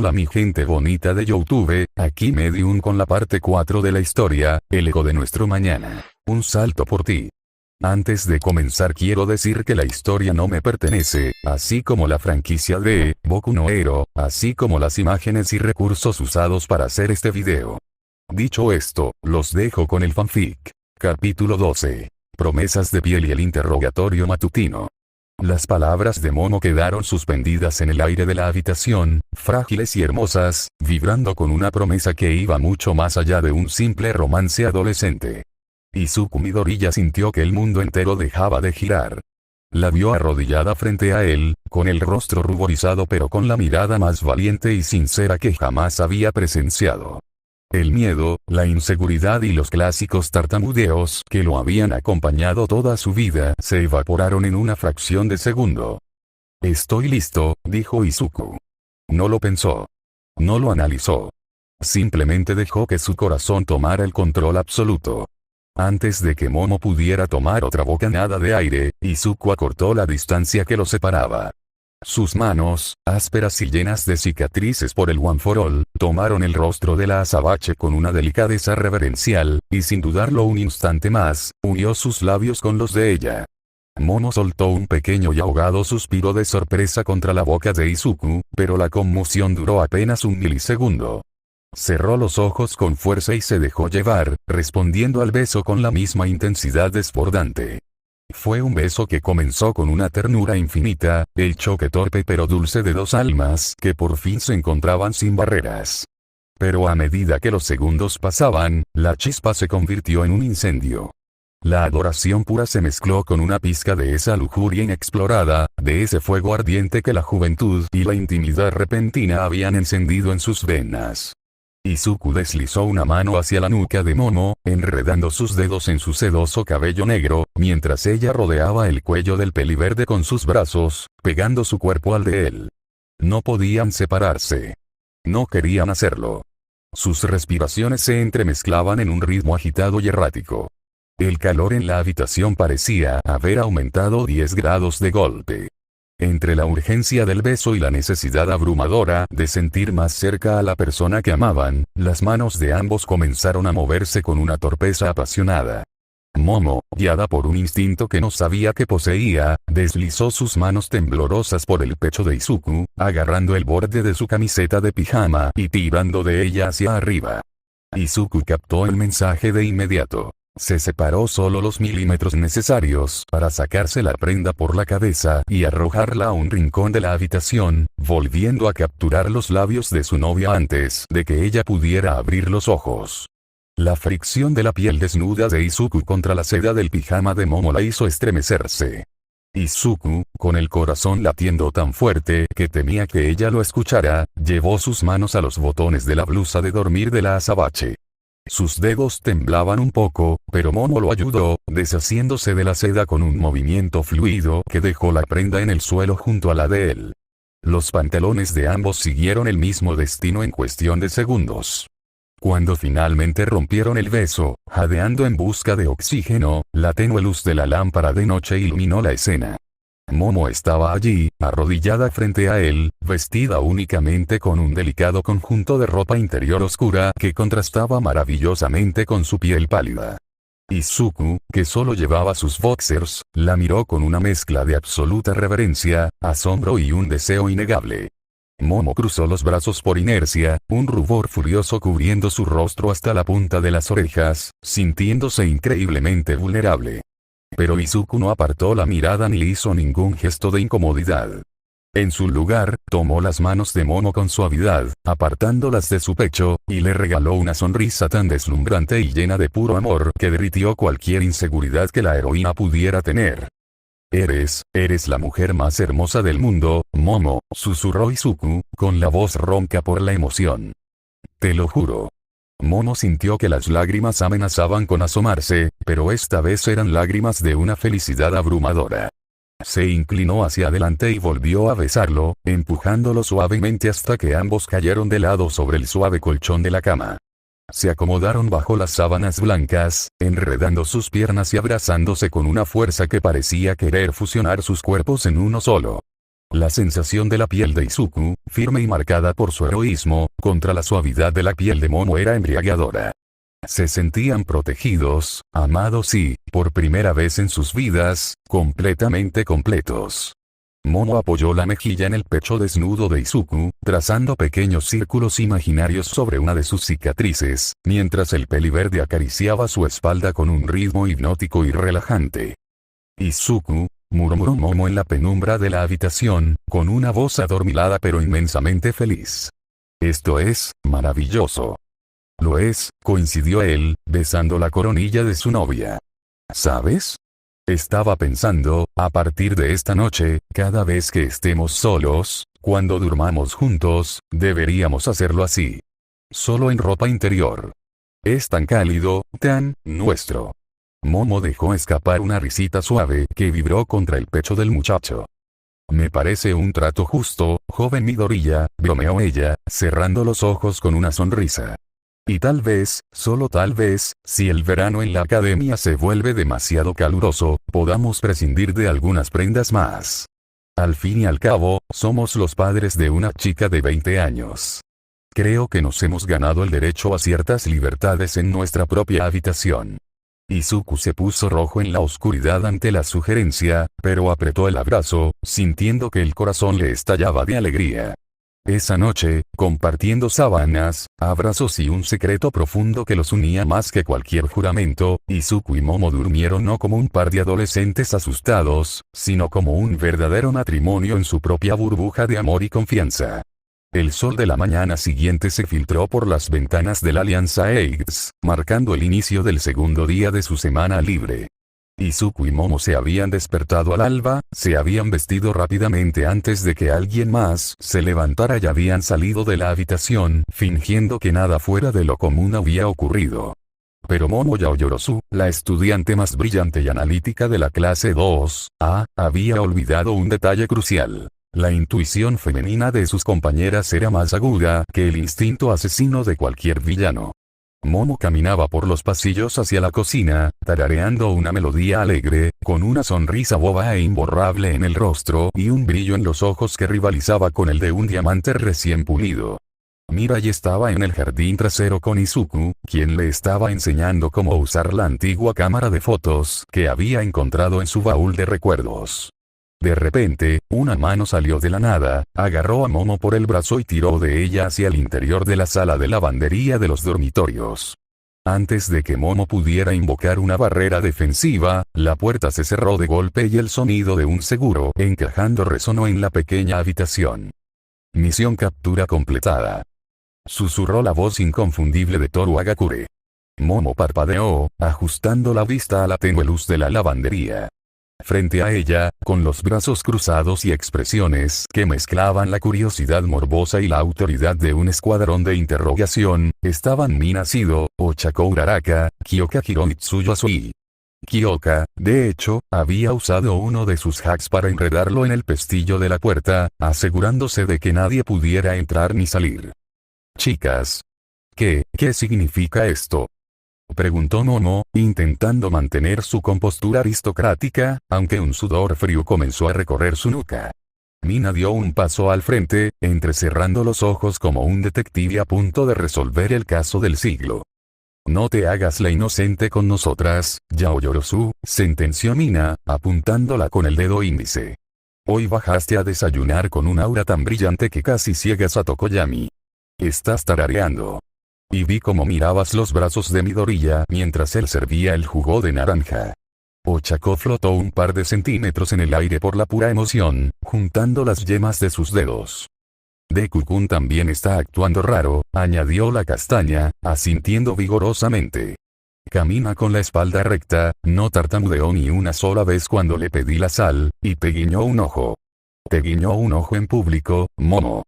Hola mi gente bonita de YouTube, aquí Medium con la parte 4 de la historia, el eco de nuestro mañana. Un salto por ti. Antes de comenzar quiero decir que la historia no me pertenece, así como la franquicia de Boku no Hero, así como las imágenes y recursos usados para hacer este video. Dicho esto, los dejo con el fanfic. Capítulo 12. Promesas de piel y el interrogatorio matutino. Las palabras de Momo quedaron suspendidas en el aire de la habitación, frágiles y hermosas, vibrando con una promesa que iba mucho más allá de un simple romance adolescente. Izuku Midoriya sintió que el mundo entero dejaba de girar. La vio arrodillada frente a él, con el rostro ruborizado pero con la mirada más valiente y sincera que jamás había presenciado. El miedo, la inseguridad y los clásicos tartamudeos que lo habían acompañado toda su vida se evaporaron en una fracción de segundo. «Estoy listo», dijo Izuku. No lo pensó. No lo analizó. Simplemente dejó que su corazón tomara el control absoluto. Antes de que Momo pudiera tomar otra bocanada de aire, Izuku acortó la distancia que lo separaba. Sus manos, ásperas y llenas de cicatrices por el One for All, tomaron el rostro de la azabache con una delicadeza reverencial, y sin dudarlo un instante más, unió sus labios con los de ella. Momo soltó un pequeño y ahogado suspiro de sorpresa contra la boca de Izuku, pero la conmoción duró apenas un milisegundo. Cerró los ojos con fuerza y se dejó llevar, respondiendo al beso con la misma intensidad desbordante. Fue un beso que comenzó con una ternura infinita, el choque torpe pero dulce de dos almas que por fin se encontraban sin barreras. Pero a medida que los segundos pasaban, la chispa se convirtió en un incendio. La adoración pura se mezcló con una pizca de esa lujuria inexplorada, de ese fuego ardiente que la juventud y la intimidad repentina habían encendido en sus venas. Izuku deslizó una mano hacia la nuca de Momo, enredando sus dedos en su sedoso cabello negro, mientras ella rodeaba el cuello del peliverde con sus brazos, pegando su cuerpo al de él. No podían separarse. No querían hacerlo. Sus respiraciones se entremezclaban en un ritmo agitado y errático. El calor en la habitación parecía haber aumentado 10 grados de golpe. Entre la urgencia del beso y la necesidad abrumadora de sentir más cerca a la persona que amaban, las manos de ambos comenzaron a moverse con una torpeza apasionada. Momo, guiada por un instinto que no sabía que poseía, deslizó sus manos temblorosas por el pecho de Izuku, agarrando el borde de su camiseta de pijama y tirando de ella hacia arriba. Izuku captó el mensaje de inmediato. Se separó solo los milímetros necesarios para sacarse la prenda por la cabeza y arrojarla a un rincón de la habitación, volviendo a capturar los labios de su novia antes de que ella pudiera abrir los ojos. La fricción de la piel desnuda de Izuku contra la seda del pijama de Momo la hizo estremecerse. Izuku, con el corazón latiendo tan fuerte que temía que ella lo escuchara, llevó sus manos a los botones de la blusa de dormir de la azabache. Sus dedos temblaban un poco, pero Momo lo ayudó, deshaciéndose de la seda con un movimiento fluido que dejó la prenda en el suelo junto a la de él. Los pantalones de ambos siguieron el mismo destino en cuestión de segundos. Cuando finalmente rompieron el beso, jadeando en busca de oxígeno, la tenue luz de la lámpara de noche iluminó la escena. Momo estaba allí, arrodillada frente a él, vestida únicamente con un delicado conjunto de ropa interior oscura que contrastaba maravillosamente con su piel pálida. Izuku, que solo llevaba sus boxers, la miró con una mezcla de absoluta reverencia, asombro y un deseo innegable. Momo cruzó los brazos por inercia, un rubor furioso cubriendo su rostro hasta la punta de las orejas, sintiéndose increíblemente vulnerable. Pero Izuku no apartó la mirada ni hizo ningún gesto de incomodidad. En su lugar, tomó las manos de Momo con suavidad, apartándolas de su pecho, y le regaló una sonrisa tan deslumbrante y llena de puro amor que derritió cualquier inseguridad que la heroína pudiera tener. Eres la mujer más hermosa del mundo, Momo, susurró Izuku, con la voz ronca por la emoción. Te lo juro. Momo sintió que las lágrimas amenazaban con asomarse, pero esta vez eran lágrimas de una felicidad abrumadora. Se inclinó hacia adelante y volvió a besarlo, empujándolo suavemente hasta que ambos cayeron de lado sobre el suave colchón de la cama. Se acomodaron bajo las sábanas blancas, enredando sus piernas y abrazándose con una fuerza que parecía querer fusionar sus cuerpos en uno solo. La sensación de la piel de Izuku, firme y marcada por su heroísmo, contra la suavidad de la piel de Momo era embriagadora. Se sentían protegidos, amados y, por primera vez en sus vidas, completamente completos. Momo apoyó la mejilla en el pecho desnudo de Izuku, trazando pequeños círculos imaginarios sobre una de sus cicatrices, mientras el peliverde acariciaba su espalda con un ritmo hipnótico y relajante. Izuku, murmuró Momo en la penumbra de la habitación, con una voz adormilada pero inmensamente feliz. Esto es, maravilloso. Lo es, coincidió él, besando la coronilla de su novia. ¿Sabes? Estaba pensando, a partir de esta noche, cada vez que estemos solos, cuando durmamos juntos, deberíamos hacerlo así. Solo en ropa interior. Es tan cálido, tan nuestro. Momo dejó escapar una risita suave que vibró contra el pecho del muchacho. Me parece un trato justo, joven Midoriya, bromeó ella, cerrando los ojos con una sonrisa. Y tal vez, solo tal vez, si el verano en la academia se vuelve demasiado caluroso, podamos prescindir de algunas prendas más. Al fin y al cabo, somos los padres de una chica de 20 años. Creo que nos hemos ganado el derecho a ciertas libertades en nuestra propia habitación. Izuku se puso rojo en la oscuridad ante la sugerencia, pero apretó el abrazo, sintiendo que el corazón le estallaba de alegría. Esa noche, compartiendo sábanas, abrazos y un secreto profundo que los unía más que cualquier juramento, Izuku y Momo durmieron no como un par de adolescentes asustados, sino como un verdadero matrimonio en su propia burbuja de amor y confianza. El sol de la mañana siguiente se filtró por las ventanas de la Alianza Eggs, marcando el inicio del segundo día de su semana libre. Izuku y Momo se habían despertado al alba, se habían vestido rápidamente antes de que alguien más se levantara y habían salido de la habitación, fingiendo que nada fuera de lo común había ocurrido. Pero Momo Yaoyorozu, la estudiante más brillante y analítica de la clase 2A, había olvidado un detalle crucial. La intuición femenina de sus compañeras era más aguda que el instinto asesino de cualquier villano. Momo caminaba por los pasillos hacia la cocina, tarareando una melodía alegre, con una sonrisa boba e imborrable en el rostro y un brillo en los ojos que rivalizaba con el de un diamante recién pulido. Mirai estaba en el jardín trasero con Izuku, quien le estaba enseñando cómo usar la antigua cámara de fotos que había encontrado en su baúl de recuerdos. De repente, una mano salió de la nada, agarró a Momo por el brazo y tiró de ella hacia el interior de la sala de lavandería de los dormitorios. Antes de que Momo pudiera invocar una barrera defensiva, la puerta se cerró de golpe y el sonido de un seguro encajando resonó en la pequeña habitación. Misión captura completada. Susurró la voz inconfundible de Toru Agakure. Momo parpadeó, ajustando la vista a la tenue luz de la lavandería. Frente a ella, con los brazos cruzados y expresiones que mezclaban la curiosidad morbosa y la autoridad de un escuadrón de interrogación, estaban Minasido, Ochako Uraraka, Kyoka Hiromitsu Yasui. Kyoka, de hecho, había usado uno de sus hacks para enredarlo en el pestillo de la puerta, asegurándose de que nadie pudiera entrar ni salir. Chicas. ¿Qué significa esto? Preguntó Momo, intentando mantener su compostura aristocrática, aunque un sudor frío comenzó a recorrer su nuca. Mina dio un paso al frente, entrecerrando los ojos como un detective a punto de resolver el caso del siglo. No te hagas la inocente con nosotras, Yaoyorozu, sentenció Mina, apuntándola con el dedo índice. Hoy bajaste a desayunar con un aura tan brillante que casi ciegas a Tokoyami. Estás tarareando. Y vi cómo mirabas los brazos de Midoriya mientras él servía el jugo de naranja. Ochako flotó un par de centímetros en el aire por la pura emoción, juntando las yemas de sus dedos. Deku-kun también está actuando raro, añadió la castaña, asintiendo vigorosamente. Camina con la espalda recta, no tartamudeó ni una sola vez cuando le pedí la sal, y te guiñó un ojo. Te guiñó un ojo en público, Momo.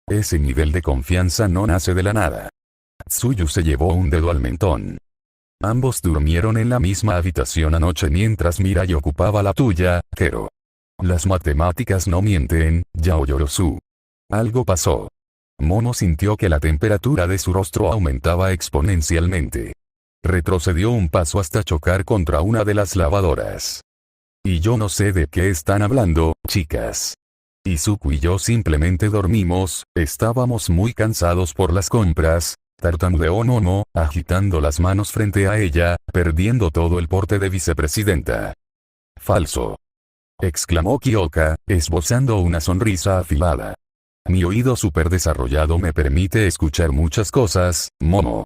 Ese nivel de confianza no nace de la nada. Tsuyu se llevó un dedo al mentón. Ambos durmieron en la misma habitación anoche mientras Mirai ocupaba la tuya, Kero. Las matemáticas no mienten, Yaoyorozu. Algo pasó. Momo sintió que la temperatura de su rostro aumentaba exponencialmente. Retrocedió un paso hasta chocar contra una de las lavadoras. Y yo no sé de qué están hablando, chicas. Izuku y yo simplemente dormimos, estábamos muy cansados por las compras, tartamudeó Momo, agitando las manos frente a ella, perdiendo todo el porte de vicepresidenta. Falso. Exclamó Kyoka, esbozando una sonrisa afilada. Mi oído superdesarrollado me permite escuchar muchas cosas, Momo.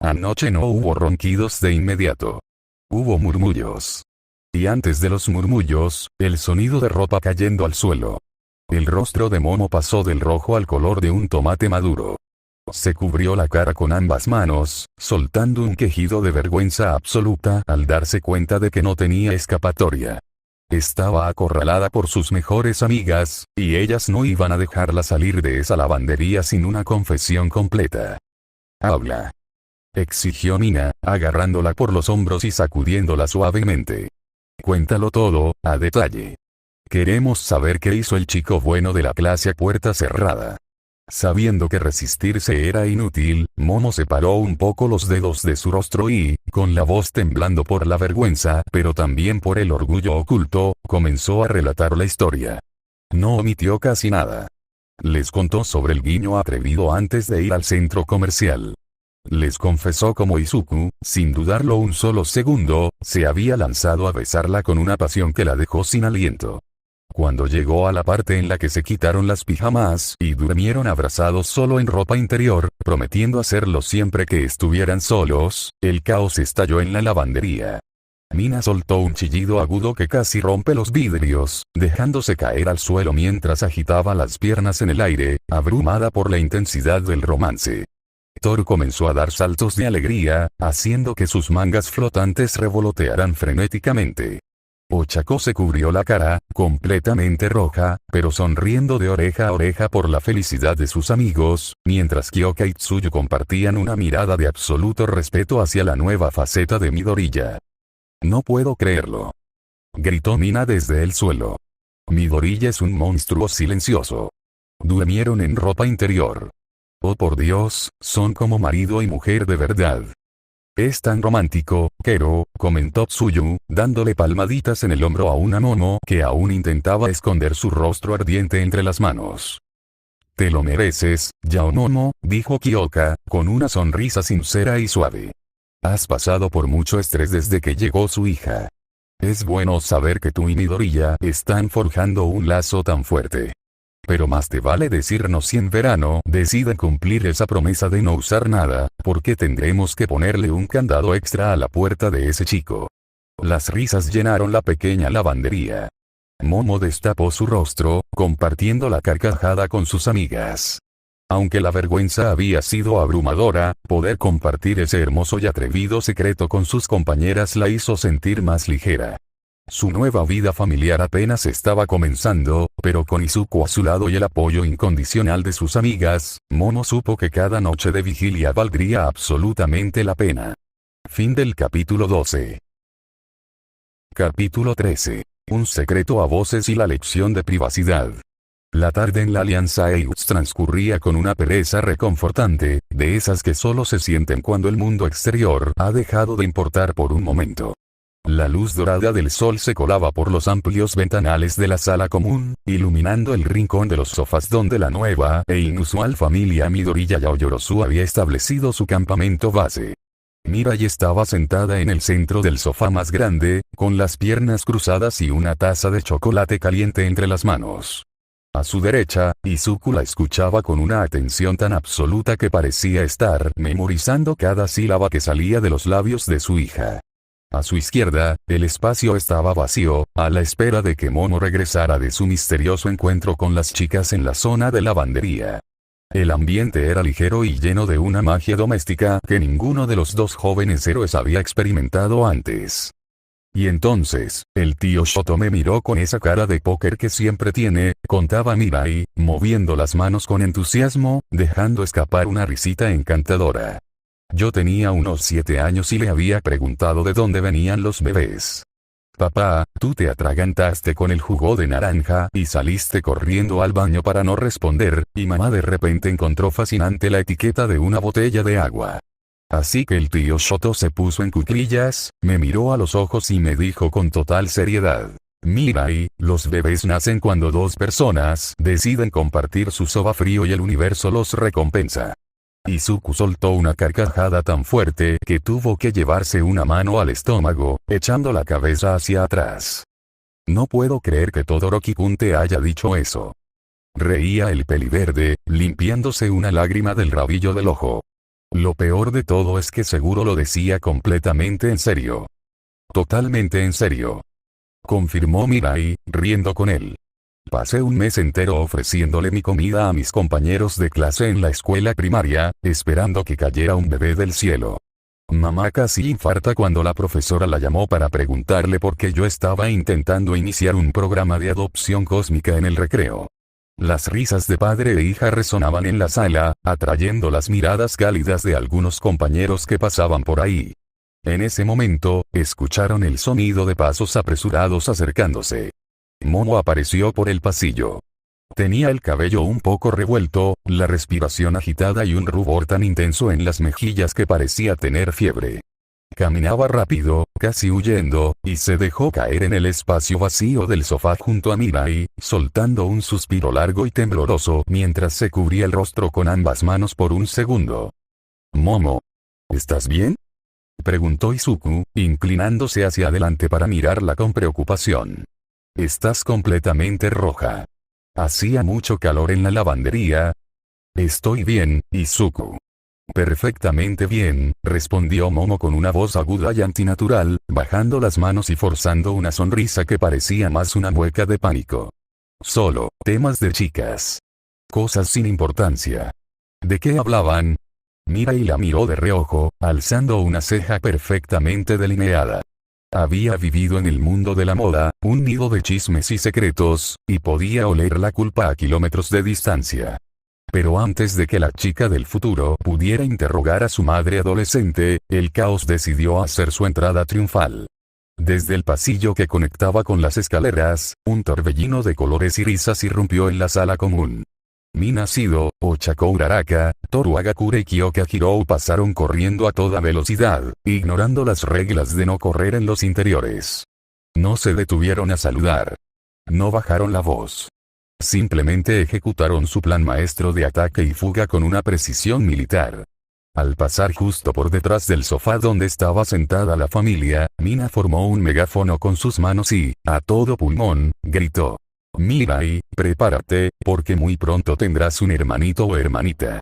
Anoche no hubo ronquidos de inmediato. Hubo murmullos. Y antes de los murmullos, el sonido de ropa cayendo al suelo. El rostro de Momo pasó del rojo al color de un tomate maduro. Se cubrió la cara con ambas manos, soltando un quejido de vergüenza absoluta al darse cuenta de que no tenía escapatoria. Estaba acorralada por sus mejores amigas, y ellas no iban a dejarla salir de esa lavandería sin una confesión completa. «Habla», exigió Mina, agarrándola por los hombros y sacudiéndola suavemente. «Cuéntalo todo, a detalle. Queremos saber qué hizo el chico bueno de la clase a puerta cerrada». Sabiendo que resistirse era inútil, Momo separó un poco los dedos de su rostro y, con la voz temblando por la vergüenza, pero también por el orgullo oculto, comenzó a relatar la historia. No omitió casi nada. Les contó sobre el guiño atrevido antes de ir al centro comercial. Les confesó cómo Izuku, sin dudarlo un solo segundo, se había lanzado a besarla con una pasión que la dejó sin aliento. Cuando llegó a la parte en la que se quitaron las pijamas y durmieron abrazados solo en ropa interior, prometiendo hacerlo siempre que estuvieran solos, el caos estalló en la lavandería. Mina soltó un chillido agudo que casi rompe los vidrios, dejándose caer al suelo mientras agitaba las piernas en el aire, abrumada por la intensidad del romance. Toru comenzó a dar saltos de alegría, haciendo que sus mangas flotantes revolotearan frenéticamente. Ochako se cubrió la cara, completamente roja, pero sonriendo de oreja a oreja por la felicidad de sus amigos, mientras Kyoka y Tsuyu compartían una mirada de absoluto respeto hacia la nueva faceta de Midoriya. «No puedo creerlo», gritó Mina desde el suelo. «Midoriya es un monstruo silencioso. Durmieron en ropa interior. Oh por Dios, son como marido y mujer de verdad». «Es tan romántico, Kero», comentó Tsuyu, dándole palmaditas en el hombro a una Momo que aún intentaba esconder su rostro ardiente entre las manos. «Te lo mereces, Yaomomo», dijo Kyoka, con una sonrisa sincera y suave. «Has pasado por mucho estrés desde que llegó su hija. Es bueno saber que tú y Midoriya están forjando un lazo tan fuerte. Pero más te vale decirnos si en verano deciden cumplir esa promesa de no usar nada, porque tendremos que ponerle un candado extra a la puerta de ese chico». Las risas llenaron la pequeña lavandería. Momo destapó su rostro, compartiendo la carcajada con sus amigas. Aunque la vergüenza había sido abrumadora, poder compartir ese hermoso y atrevido secreto con sus compañeras la hizo sentir más ligera. Su nueva vida familiar apenas estaba comenzando, pero con Izuku a su lado y el apoyo incondicional de sus amigas, Momo supo que cada noche de vigilia valdría absolutamente la pena. Fin del capítulo 12. Capítulo 13. Un secreto a voces y la lección de privacidad. La tarde en la Alianza Eiuts transcurría con una pereza reconfortante, de esas que solo se sienten cuando el mundo exterior ha dejado de importar por un momento. La luz dorada del sol se colaba por los amplios ventanales de la sala común, iluminando el rincón de los sofás donde la nueva e inusual familia Midoriya Yaoyorozu había establecido su campamento base. Mirai estaba sentada en el centro del sofá más grande, con las piernas cruzadas y una taza de chocolate caliente entre las manos. A su derecha, Izuku la escuchaba con una atención tan absoluta que parecía estar memorizando cada sílaba que salía de los labios de su hija. A su izquierda, el espacio estaba vacío, a la espera de que Momo regresara de su misterioso encuentro con las chicas en la zona de lavandería. El ambiente era ligero y lleno de una magia doméstica que ninguno de los dos jóvenes héroes había experimentado antes. Y entonces, el tío Shoto me miró con esa cara de póker que siempre tiene, contaba Mirai, moviendo las manos con entusiasmo, dejando escapar una risita encantadora. Yo tenía unos 7 años y le había preguntado de dónde venían los bebés. «Papá, tú te atragantaste con el jugo de naranja y saliste corriendo al baño para no responder», y mamá de repente encontró fascinante la etiqueta de una botella de agua. Así que el tío Shoto se puso en cuclillas, me miró a los ojos y me dijo con total seriedad: Mirai, los bebés nacen cuando dos personas deciden compartir su soba frío y el universo los recompensa. Izuku soltó una carcajada tan fuerte que tuvo que llevarse una mano al estómago, echando la cabeza hacia atrás. No puedo creer que Todoroki-kun te haya dicho eso. Reía el peliverde, limpiándose una lágrima del rabillo del ojo. Lo peor de todo es que seguro lo decía completamente en serio. Totalmente en serio. Confirmó Mirai, riendo con él. Pasé un mes entero ofreciéndole mi comida a mis compañeros de clase en la escuela primaria, esperando que cayera un bebé del cielo. Mamá casi infarta cuando la profesora la llamó para preguntarle por qué yo estaba intentando iniciar un programa de adopción cósmica en el recreo. Las risas de padre e hija resonaban en la sala, atrayendo las miradas cálidas de algunos compañeros que pasaban por ahí. En ese momento, escucharon el sonido de pasos apresurados acercándose. Momo apareció por el pasillo. Tenía el cabello un poco revuelto, la respiración agitada y un rubor tan intenso en las mejillas que parecía tener fiebre. Caminaba rápido, casi huyendo, y se dejó caer en el espacio vacío del sofá junto a Mirai, soltando un suspiro largo y tembloroso mientras se cubría el rostro con ambas manos por un segundo. «Momo, ¿estás bien?», preguntó Izuku, inclinándose hacia adelante para mirarla con preocupación. «Estás completamente roja. ¿Hacía mucho calor en la lavandería?» «Estoy bien, Izuku». «Perfectamente bien», respondió Momo con una voz aguda y antinatural, bajando las manos y forzando una sonrisa que parecía más una mueca de pánico. «Solo, temas de chicas. Cosas sin importancia». ¿De qué hablaban? Mirai la miró de reojo, alzando una ceja perfectamente delineada. Había vivido en el mundo de la moda, un nido de chismes y secretos, y podía oler la culpa a kilómetros de distancia. Pero antes de que la chica del futuro pudiera interrogar a su madre adolescente, el caos decidió hacer su entrada triunfal. Desde el pasillo que conectaba con las escaleras, un torbellino de colores y risas irrumpió en la sala común. Minacido, Ochako Uraraka, Toru Agakure y Kyoka Hirou pasaron corriendo a toda velocidad, ignorando las reglas de no correr en los interiores. No se detuvieron a saludar. No bajaron la voz. Simplemente ejecutaron su plan maestro de ataque y fuga con una precisión militar. Al pasar justo por detrás del sofá donde estaba sentada la familia, Mina formó un megáfono con sus manos y, a todo pulmón, gritó. «Mirai, prepárate, porque muy pronto tendrás un hermanito o hermanita».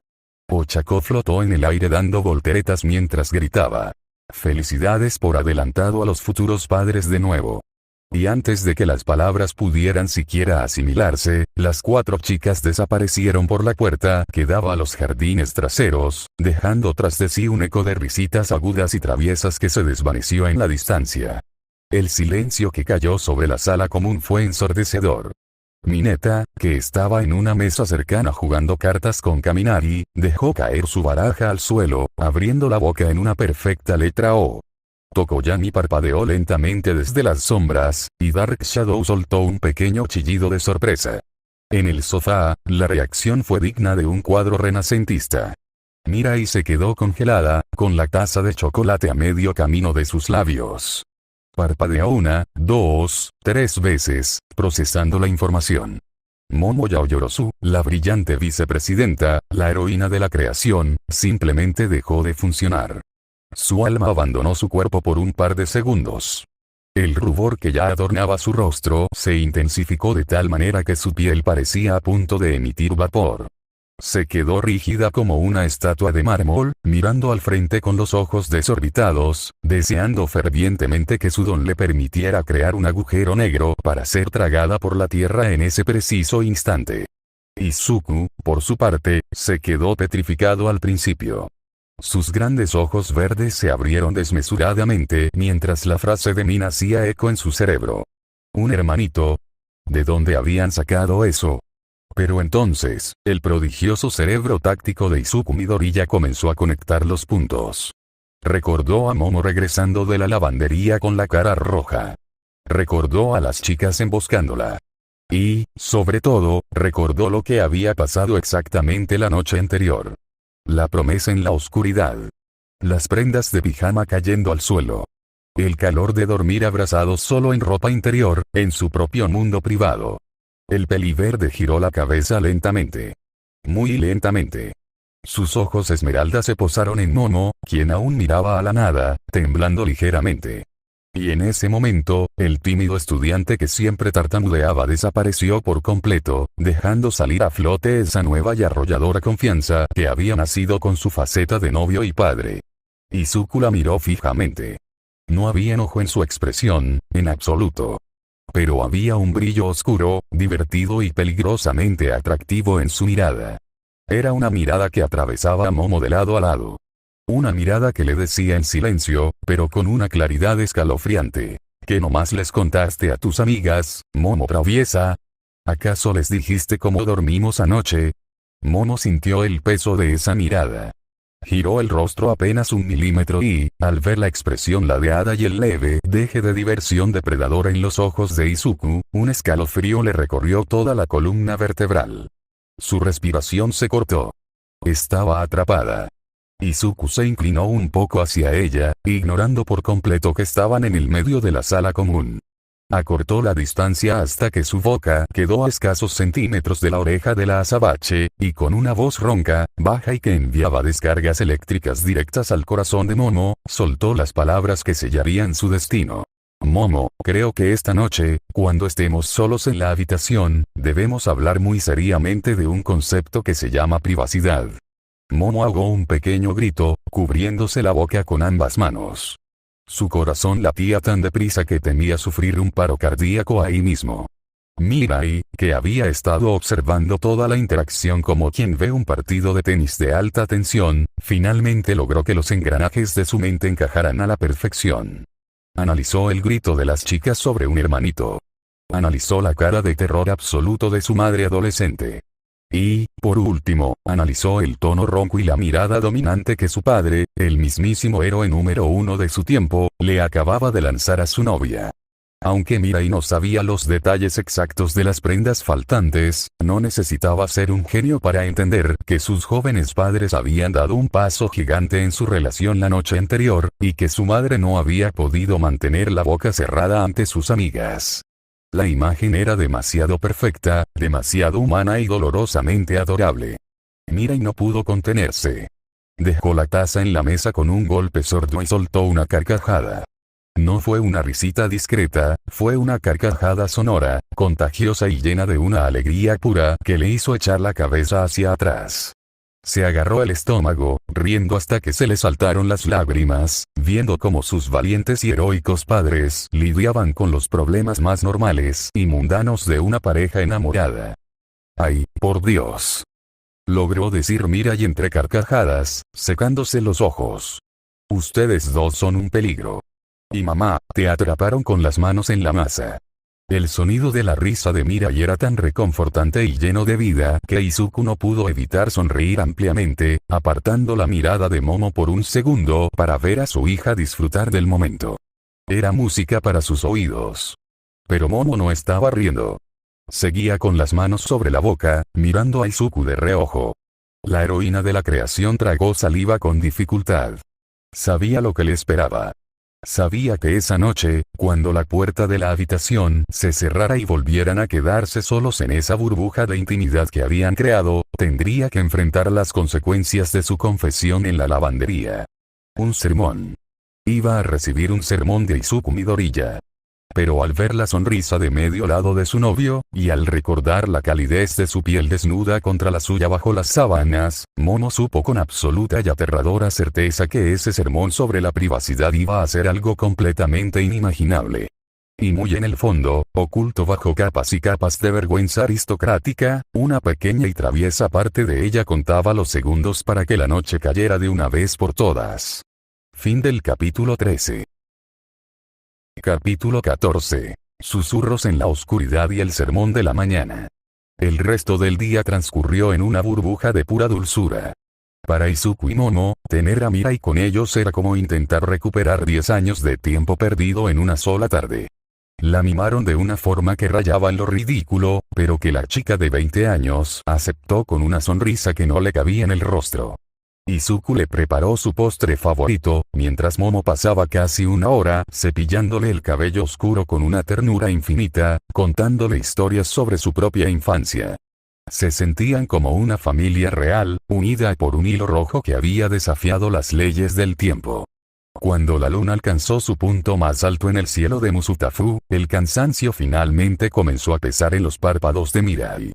Ochako flotó en el aire dando volteretas mientras gritaba. «Felicidades por adelantado a los futuros padres de nuevo». Y antes de que las palabras pudieran siquiera asimilarse, las 4 chicas desaparecieron por la puerta que daba a los jardines traseros, dejando tras de sí un eco de risitas agudas y traviesas que se desvaneció en la distancia. El silencio que cayó sobre la sala común fue ensordecedor. Mineta, que estaba en una mesa cercana jugando cartas con Kaminari, dejó caer su baraja al suelo, abriendo la boca en una perfecta letra O. Tokoyami parpadeó lentamente desde las sombras, y Dark Shadow soltó un pequeño chillido de sorpresa. En el sofá, la reacción fue digna de un cuadro renacentista. Mirai se quedó congelada, con la taza de chocolate a medio camino de sus labios. Parpadeó 1, 2, 3 veces, procesando la información. Momo Yaoyorozu, la brillante vicepresidenta, la heroína de la creación, simplemente dejó de funcionar. Su alma abandonó su cuerpo por un par de segundos. El rubor que ya adornaba su rostro se intensificó de tal manera que su piel parecía a punto de emitir vapor. Se quedó rígida como una estatua de mármol, mirando al frente con los ojos desorbitados, deseando fervientemente que su don le permitiera crear un agujero negro para ser tragada por la tierra en ese preciso instante. Izuku, por su parte, se quedó petrificado al principio. Sus grandes ojos verdes se abrieron desmesuradamente mientras la frase de Mina hacía eco en su cerebro. ¿Un hermanito? ¿De dónde habían sacado eso? Pero entonces, el prodigioso cerebro táctico de Izuku Midoriya comenzó a conectar los puntos. Recordó a Momo regresando de la lavandería con la cara roja. Recordó a las chicas emboscándola. Y, sobre todo, recordó lo que había pasado exactamente la noche anterior. La promesa en la oscuridad. Las prendas de pijama cayendo al suelo. El calor de dormir abrazados solo en ropa interior, en su propio mundo privado. El peliverde giró la cabeza lentamente. Muy lentamente. Sus ojos esmeralda se posaron en Momo, quien aún miraba a la nada, temblando ligeramente. Y en ese momento, el tímido estudiante que siempre tartamudeaba desapareció por completo, dejando salir a flote esa nueva y arrolladora confianza que había nacido con su faceta de novio y padre. Izuku la miró fijamente. No había enojo en su expresión, en absoluto. Pero había un brillo oscuro, divertido y peligrosamente atractivo en su mirada. Era una mirada que atravesaba a Momo de lado a lado. Una mirada que le decía en silencio, pero con una claridad escalofriante: ¿qué nomás les contaste a tus amigas, Momo traviesa? ¿Acaso les dijiste cómo dormimos anoche? Momo sintió el peso de esa mirada. Giró el rostro apenas 1 milímetro y, al ver la expresión ladeada y el leve deje de diversión depredadora en los ojos de Izuku, un escalofrío le recorrió toda la columna vertebral. Su respiración se cortó. Estaba atrapada. Izuku se inclinó un poco hacia ella, ignorando por completo que estaban en el medio de la sala común. Acortó la distancia hasta que su boca quedó a escasos centímetros de la oreja de la azabache, y con una voz ronca, baja y que enviaba descargas eléctricas directas al corazón de Momo, soltó las palabras que sellarían su destino. Momo, creo que esta noche, cuando estemos solos en la habitación, debemos hablar muy seriamente de un concepto que se llama privacidad. Momo ahogó un pequeño grito, cubriéndose la boca con ambas manos. Su corazón latía tan deprisa que temía sufrir un paro cardíaco ahí mismo. Mirai, que había estado observando toda la interacción como quien ve un partido de tenis de alta tensión, finalmente logró que los engranajes de su mente encajaran a la perfección. Analizó el grito de las chicas sobre un hermanito. Analizó la cara de terror absoluto de su madre adolescente. Y, por último, analizó el tono ronco y la mirada dominante que su padre, el mismísimo héroe número 1 de su tiempo, le acababa de lanzar a su novia. Aunque Mirai no sabía los detalles exactos de las prendas faltantes, no necesitaba ser un genio para entender que sus jóvenes padres habían dado un paso gigante en su relación la noche anterior, y que su madre no había podido mantener la boca cerrada ante sus amigas. La imagen era demasiado perfecta, demasiado humana y dolorosamente adorable. Mirai no pudo contenerse. Dejó la taza en la mesa con un golpe sordo y soltó una carcajada. No fue una risita discreta, fue una carcajada sonora, contagiosa y llena de una alegría pura que le hizo echar la cabeza hacia atrás. Se agarró el estómago, riendo hasta que se le saltaron las lágrimas, viendo cómo sus valientes y heroicos padres lidiaban con los problemas más normales y mundanos de una pareja enamorada. ¡Ay, por Dios!, logró decir Mirai entre carcajadas, secándose los ojos. Ustedes dos son un peligro. Y mamá, te atraparon con las manos en la masa. El sonido de la risa de Mirai era tan reconfortante y lleno de vida que Izuku no pudo evitar sonreír ampliamente, apartando la mirada de Momo por un segundo para ver a su hija disfrutar del momento. Era música para sus oídos. Pero Momo no estaba riendo. Seguía con las manos sobre la boca, mirando a Izuku de reojo. La heroína de la creación tragó saliva con dificultad. Sabía lo que le esperaba. Sabía que esa noche, cuando la puerta de la habitación se cerrara y volvieran a quedarse solos en esa burbuja de intimidad que habían creado, tendría que enfrentar las consecuencias de su confesión en la lavandería. Un sermón. Iba a recibir un sermón de Izuku Midoriya. Pero al ver la sonrisa de medio lado de su novio, y al recordar la calidez de su piel desnuda contra la suya bajo las sábanas, Momo supo con absoluta y aterradora certeza que ese sermón sobre la privacidad iba a ser algo completamente inimaginable. Y muy en el fondo, oculto bajo capas y capas de vergüenza aristocrática, una pequeña y traviesa parte de ella contaba los segundos para que la noche cayera de una vez por todas. Fin del capítulo 13. Capítulo 14. Susurros en la oscuridad y el sermón de la mañana. El resto del día transcurrió en una burbuja de pura dulzura. Para Izuku y Momo, tener a Mirai con ellos era como intentar recuperar 10 años de tiempo perdido en una sola tarde. La mimaron de una forma que rayaba en lo ridículo, pero que la chica de 20 años aceptó con una sonrisa que no le cabía en el rostro. Izuku le preparó su postre favorito, mientras Momo pasaba casi una hora cepillándole el cabello oscuro con una ternura infinita, contándole historias sobre su propia infancia. Se sentían como una familia real, unida por un hilo rojo que había desafiado las leyes del tiempo. Cuando la luna alcanzó su punto más alto en el cielo de Musutafu, el cansancio finalmente comenzó a pesar en los párpados de Mirai.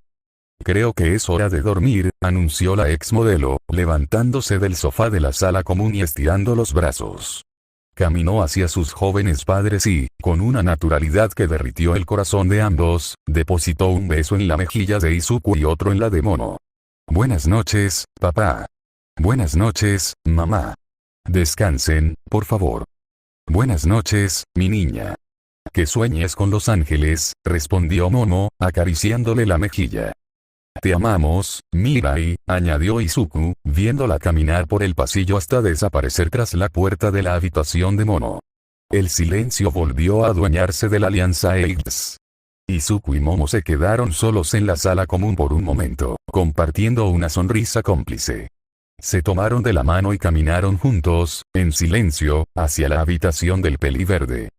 «Creo que es hora de dormir», anunció la ex modelo, levantándose del sofá de la sala común y estirando los brazos. Caminó hacia sus jóvenes padres y, con una naturalidad que derritió el corazón de ambos, depositó un beso en la mejilla de Izuku y otro en la de Momo. «Buenas noches, papá. Buenas noches, mamá. Descansen, por favor. Buenas noches, mi niña. Que sueñes con los ángeles», respondió Momo, acariciándole la mejilla. «Te amamos, Mirai», añadió Izuku, viéndola caminar por el pasillo hasta desaparecer tras la puerta de la habitación de Momo. El silencio volvió a adueñarse de la alianza Eights. Izuku y Momo se quedaron solos en la sala común por un momento, compartiendo una sonrisa cómplice. Se tomaron de la mano y caminaron juntos, en silencio, hacia la habitación del peliverde.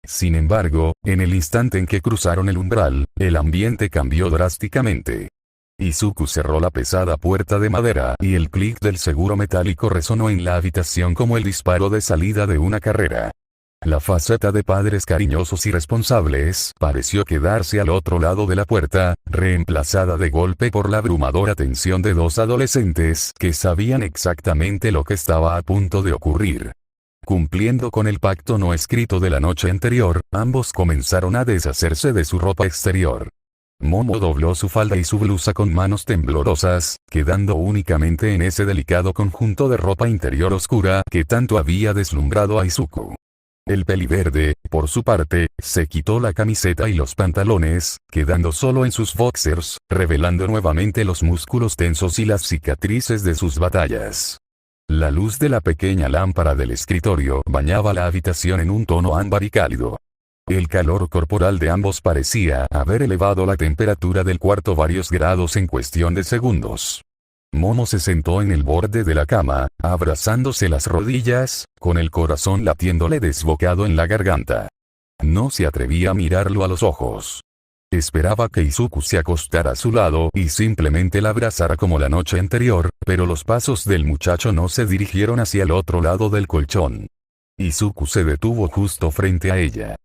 Sin embargo, en el instante en que cruzaron el umbral, el ambiente cambió drásticamente. Izuku cerró la pesada puerta de madera y el clic del seguro metálico resonó en la habitación como el disparo de salida de una carrera. La faceta de padres cariñosos y responsables pareció quedarse al otro lado de la puerta, reemplazada de golpe por la abrumadora tensión de dos adolescentes que sabían exactamente lo que estaba a punto de ocurrir. Cumpliendo con el pacto no escrito de la noche anterior, ambos comenzaron a deshacerse de su ropa exterior. Momo dobló su falda y su blusa con manos temblorosas, quedando únicamente en ese delicado conjunto de ropa interior oscura que tanto había deslumbrado a Izuku. El peliverde, por su parte, se quitó la camiseta y los pantalones, quedando solo en sus boxers, revelando nuevamente los músculos tensos y las cicatrices de sus batallas. La luz de la pequeña lámpara del escritorio bañaba la habitación en un tono ámbar y cálido. El calor corporal de ambos parecía haber elevado la temperatura del cuarto varios grados en cuestión de segundos. Momo se sentó en el borde de la cama, abrazándose las rodillas, con el corazón latiéndole desbocado en la garganta. No se atrevía a mirarlo a los ojos. Esperaba que Izuku se acostara a su lado y simplemente la abrazara como la noche anterior, pero los pasos del muchacho no se dirigieron hacia el otro lado del colchón. Izuku se detuvo justo frente a ella.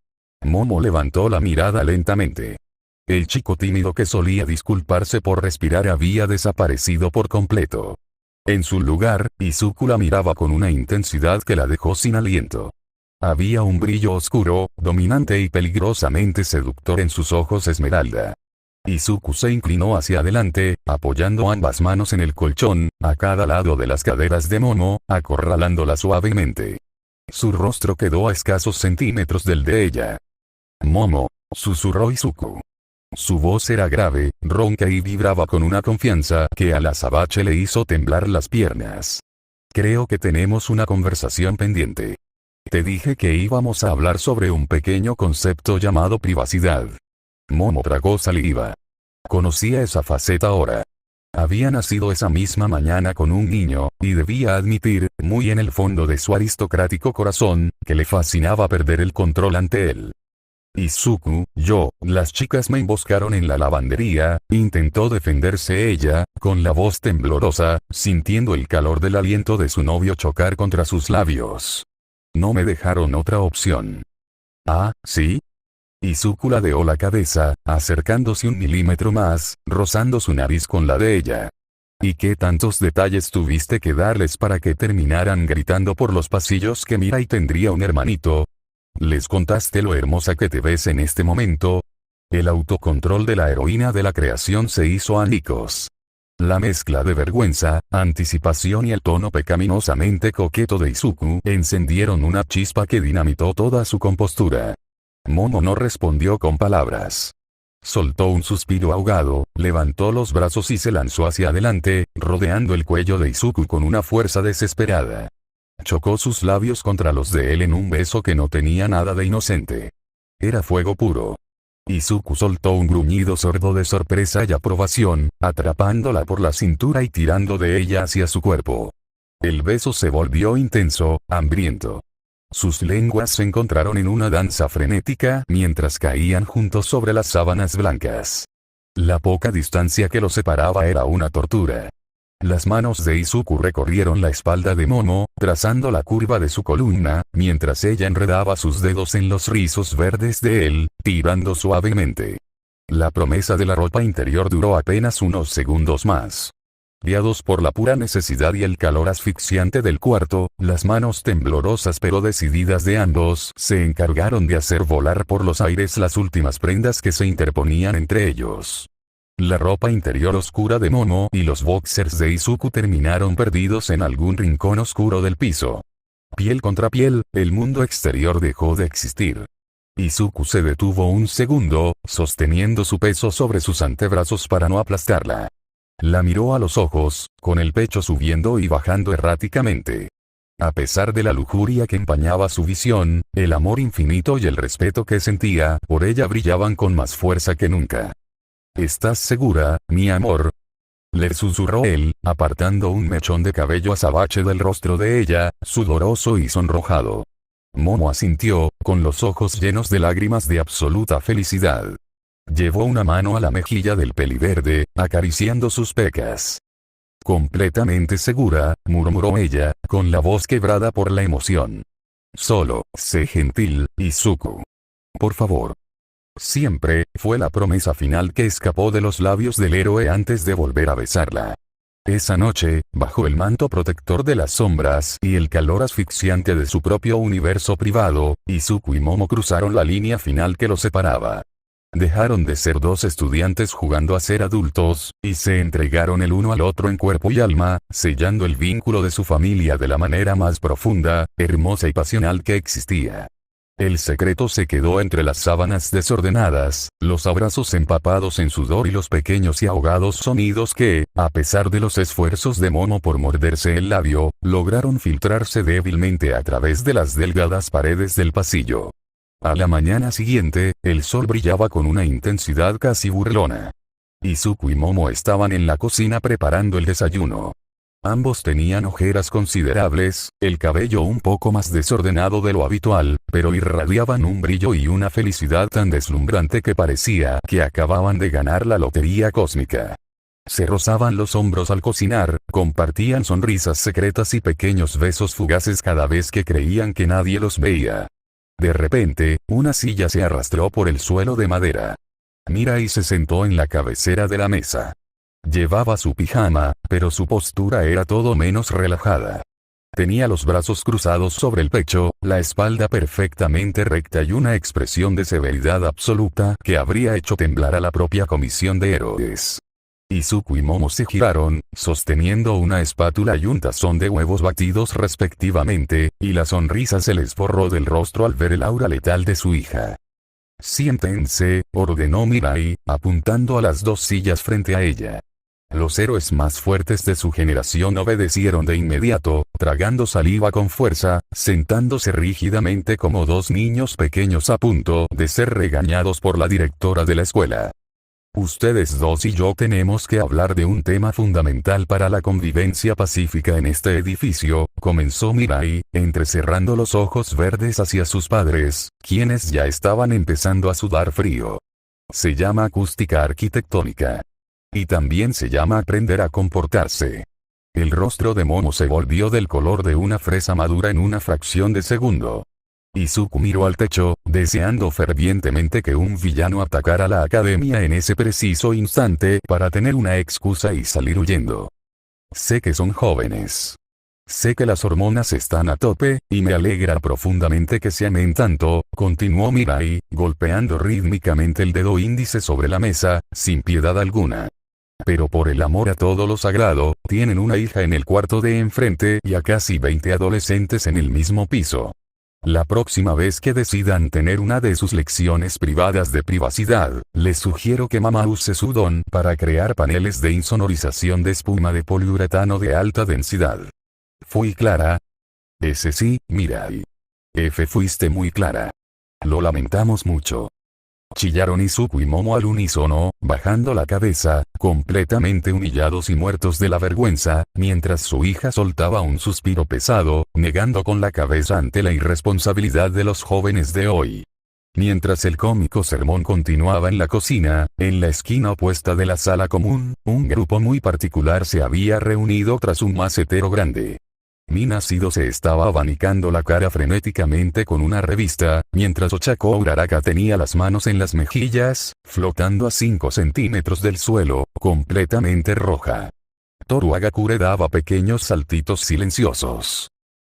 Momo levantó la mirada lentamente. El chico tímido que solía disculparse por respirar había desaparecido por completo. En su lugar, Izuku la miraba con una intensidad que la dejó sin aliento. Había un brillo oscuro, dominante y peligrosamente seductor en sus ojos esmeralda. Izuku se inclinó hacia adelante, apoyando ambas manos en el colchón, a cada lado de las caderas de Momo, acorralándola suavemente. Su rostro quedó a escasos centímetros del de ella. «Momo», susurró Izuku. Su voz era grave, ronca y vibraba con una confianza que al azabache le hizo temblar las piernas. «Creo que tenemos una conversación pendiente. Te dije que íbamos a hablar sobre un pequeño concepto llamado privacidad». Momo tragó saliva. Conocía esa faceta ahora. Había nacido esa misma mañana con un niño, y debía admitir, muy en el fondo de su aristocrático corazón, que le fascinaba perder el control ante él. «Izuku, las chicas me emboscaron en la lavandería», intentó defenderse ella, con la voz temblorosa, sintiendo el calor del aliento de su novio chocar contra sus labios. «No me dejaron otra opción». «Ah, ¿sí?». Izuku ladeó la cabeza, acercándose un milímetro más, rozando su nariz con la de ella. «¿Y qué tantos detalles tuviste que darles para que terminaran gritando por los pasillos que Mirai tendría un hermanito? ¿Les contaste lo hermosa que te ves en este momento?» El autocontrol de la heroína de la creación se hizo añicos. La mezcla de vergüenza, anticipación y el tono pecaminosamente coqueto de Izuku encendieron una chispa que dinamitó toda su compostura. Momo no respondió con palabras. Soltó un suspiro ahogado, levantó los brazos y se lanzó hacia adelante, rodeando el cuello de Izuku con una fuerza desesperada. Chocó sus labios contra los de él en un beso que no tenía nada de inocente. Era fuego puro. Izuku soltó un gruñido sordo de sorpresa y aprobación, atrapándola por la cintura y tirando de ella hacia su cuerpo. El beso se volvió intenso, hambriento. Sus lenguas se encontraron en una danza frenética mientras caían juntos sobre las sábanas blancas. La poca distancia que los separaba era una tortura. Las manos de Izuku recorrieron la espalda de Momo, trazando la curva de su columna, mientras ella enredaba sus dedos en los rizos verdes de él, tirando suavemente. La promesa de la ropa interior duró apenas unos segundos más. Guiados por la pura necesidad y el calor asfixiante del cuarto, las manos temblorosas pero decididas de ambos se encargaron de hacer volar por los aires las últimas prendas que se interponían entre ellos. La ropa interior oscura de Momo y los boxers de Izuku terminaron perdidos en algún rincón oscuro del piso. Piel contra piel, el mundo exterior dejó de existir. Izuku se detuvo un segundo, sosteniendo su peso sobre sus antebrazos para no aplastarla. La miró a los ojos, con el pecho subiendo y bajando erráticamente. A pesar de la lujuria que empañaba su visión, el amor infinito y el respeto que sentía por ella brillaban con más fuerza que nunca. ¿Estás segura, mi amor? Le susurró él, apartando un mechón de cabello azabache del rostro de ella, sudoroso y sonrojado. Momo asintió, con los ojos llenos de lágrimas de absoluta felicidad. Llevó una mano a la mejilla del peliverde, acariciando sus pecas. Completamente segura, murmuró ella, con la voz quebrada por la emoción. Solo, sé gentil, Izuku. Por favor. Siempre, fue la promesa final que escapó de los labios del héroe antes de volver a besarla. Esa noche, bajo el manto protector de las sombras y el calor asfixiante de su propio universo privado, Izuku y Momo cruzaron la línea final que los separaba. Dejaron de ser dos estudiantes jugando a ser adultos, y se entregaron el uno al otro en cuerpo y alma, sellando el vínculo de su familia de la manera más profunda, hermosa y pasional que existía. El secreto se quedó entre las sábanas desordenadas, los abrazos empapados en sudor y los pequeños y ahogados sonidos que, a pesar de los esfuerzos de Momo por morderse el labio, lograron filtrarse débilmente a través de las delgadas paredes del pasillo. A la mañana siguiente, el sol brillaba con una intensidad casi burlona. Izuku y Momo estaban en la cocina preparando el desayuno. Ambos tenían ojeras considerables, el cabello un poco más desordenado de lo habitual, pero irradiaban un brillo y una felicidad tan deslumbrante que parecía que acababan de ganar la lotería cósmica. Se rozaban los hombros al cocinar, compartían sonrisas secretas y pequeños besos fugaces cada vez que creían que nadie los veía. De repente, una silla se arrastró por el suelo de madera. Mirai se sentó en la cabecera de la mesa. Llevaba su pijama, pero su postura era todo menos relajada. Tenía los brazos cruzados sobre el pecho, la espalda perfectamente recta y una expresión de severidad absoluta que habría hecho temblar a la propia comisión de héroes. Izuku y Momo se giraron, sosteniendo una espátula y un tazón de huevos batidos respectivamente, y la sonrisa se les borró del rostro al ver el aura letal de su hija. Siéntense, ordenó Mirai, apuntando a las dos sillas frente a ella. Los héroes más fuertes de su generación obedecieron de inmediato, tragando saliva con fuerza, sentándose rígidamente como dos niños pequeños a punto de ser regañados por la directora de la escuela. Ustedes dos y yo tenemos que hablar de un tema fundamental para la convivencia pacífica en este edificio, comenzó Mirai, entrecerrando los ojos verdes hacia sus padres, quienes ya estaban empezando a sudar frío. Se llama acústica arquitectónica. Y también se llama aprender a comportarse. El rostro de Momo se volvió del color de una fresa madura en una fracción de segundo. Izuku miró al techo, deseando fervientemente que un villano atacara la academia en ese preciso instante para tener una excusa y salir huyendo. Sé que son jóvenes. Sé que las hormonas están a tope, y me alegra profundamente que se amen tanto, continuó Mirai, golpeando rítmicamente el dedo índice sobre la mesa, sin piedad alguna. Pero por el amor a todo lo sagrado, tienen una hija en el cuarto de enfrente y a casi 20 adolescentes en el mismo piso. La próxima vez que decidan tener una de sus lecciones privadas de privacidad, les sugiero que mamá use su don para crear paneles de insonorización de espuma de poliuretano de alta densidad. ¿Fui clara? Ese sí, Mirai. Fuiste muy clara. Lo lamentamos mucho. Chillaron Izuku y Momo al unísono, bajando la cabeza, completamente humillados y muertos de la vergüenza, mientras su hija soltaba un suspiro pesado, negando con la cabeza ante la irresponsabilidad de los jóvenes de hoy. Mientras el cómico sermón continuaba en la cocina, en la esquina opuesta de la sala común, un grupo muy particular se había reunido tras un macetero grande. Minacido se estaba abanicando la cara frenéticamente con una revista, mientras Ochako Uraraka tenía las manos en las mejillas, flotando a 5 centímetros del suelo, completamente roja. Toru Agakure daba pequeños saltitos silenciosos.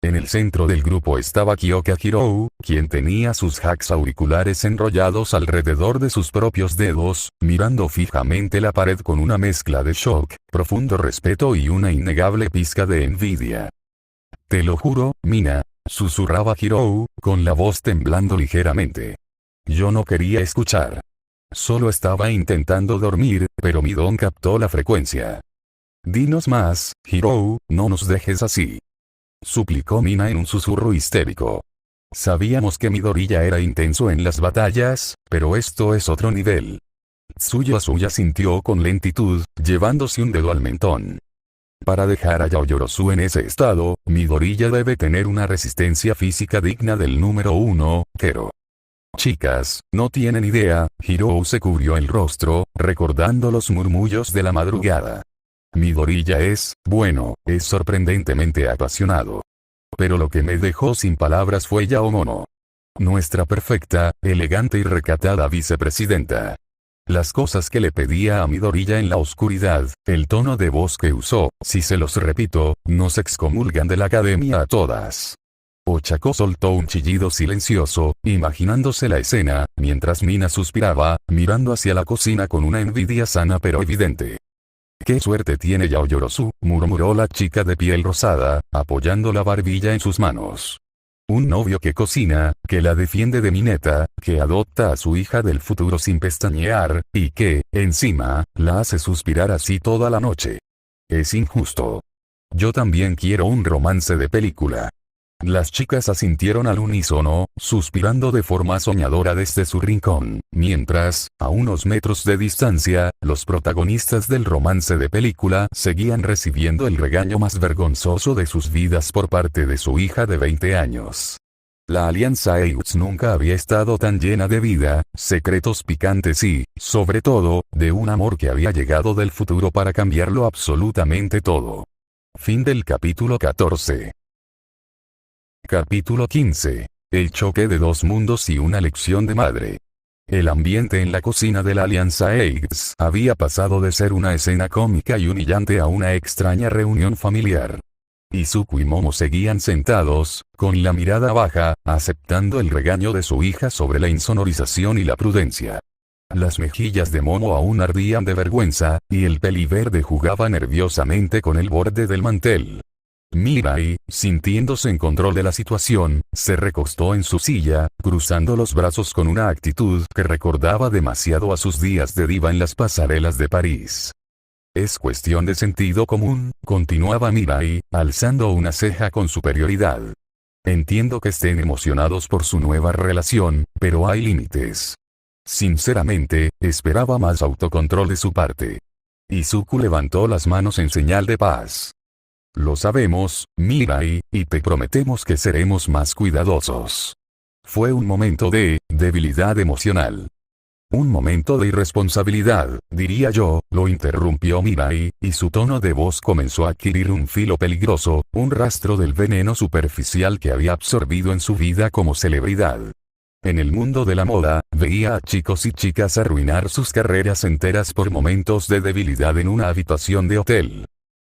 En el centro del grupo estaba Kyoka Hirou, quien tenía sus hacks auriculares enrollados alrededor de sus propios dedos, mirando fijamente la pared con una mezcla de shock, profundo respeto y una innegable pizca de envidia. «Te lo juro, Mina», susurraba Hirou, con la voz temblando ligeramente. Yo no quería escuchar. Solo estaba intentando dormir, pero mi don captó la frecuencia. «Dinos más, Hirou, no nos dejes así», suplicó Mina en un susurro histérico. Sabíamos que Midoriya era intenso en las batallas, pero esto es otro nivel. Tsuyu Asuya sintió con lentitud, llevándose un dedo al mentón. Para dejar a Yaoyorozu en ese estado, Midoriya debe tener una resistencia física digna del número 1, Kero. Chicas, no tienen idea, Hirou se cubrió el rostro, recordando los murmullos de la madrugada. Midoriya es sorprendentemente apasionado. Pero lo que me dejó sin palabras fue Yaomono. Nuestra perfecta, elegante y recatada vicepresidenta. Las cosas que le pedía a Midoriya en la oscuridad, el tono de voz que usó, si se los repito, nos excomulgan de la academia a todas. Ochako soltó un chillido silencioso, imaginándose la escena, mientras Mina suspiraba, mirando hacia la cocina con una envidia sana pero evidente. «Qué suerte tiene Yaoyorozu», murmuró la chica de piel rosada, apoyando la barbilla en sus manos. Un novio que cocina, que la defiende de Mineta, que adopta a su hija del futuro sin pestañear, y que, encima, la hace suspirar así toda la noche. Es injusto. Yo también quiero un romance de película. Las chicas asintieron al unísono, suspirando de forma soñadora desde su rincón, mientras, a unos metros de distancia, los protagonistas del romance de película seguían recibiendo el regaño más vergonzoso de sus vidas por parte de su hija de 20 años. La alianza Eiuts nunca había estado tan llena de vida, secretos picantes y, sobre todo, de un amor que había llegado del futuro para cambiarlo absolutamente todo. Fin del capítulo 14. Capítulo 15. El choque de dos mundos y una lección de madre. El ambiente en la cocina de la Alianza Eights había pasado de ser una escena cómica y humillante a una extraña reunión familiar. Izuku y Momo seguían sentados, con la mirada baja, aceptando el regaño de su hija sobre la insonorización y la prudencia. Las mejillas de Momo aún ardían de vergüenza, y el peliverde jugaba nerviosamente con el borde del mantel. Mirai, sintiéndose en control de la situación, se recostó en su silla, cruzando los brazos con una actitud que recordaba demasiado a sus días de diva en las pasarelas de París. Es cuestión de sentido común, continuaba Mirai, alzando una ceja con superioridad. Entiendo que estén emocionados por su nueva relación, pero hay límites. Sinceramente, esperaba más autocontrol de su parte. Izuku levantó las manos en señal de paz. Lo sabemos, Mirai, y te prometemos que seremos más cuidadosos. Fue un momento de debilidad emocional. Un momento de irresponsabilidad, diría yo, lo interrumpió Mirai, y su tono de voz comenzó a adquirir un filo peligroso, un rastro del veneno superficial que había absorbido en su vida como celebridad. En el mundo de la moda, veía a chicos y chicas arruinar sus carreras enteras por momentos de debilidad en una habitación de hotel.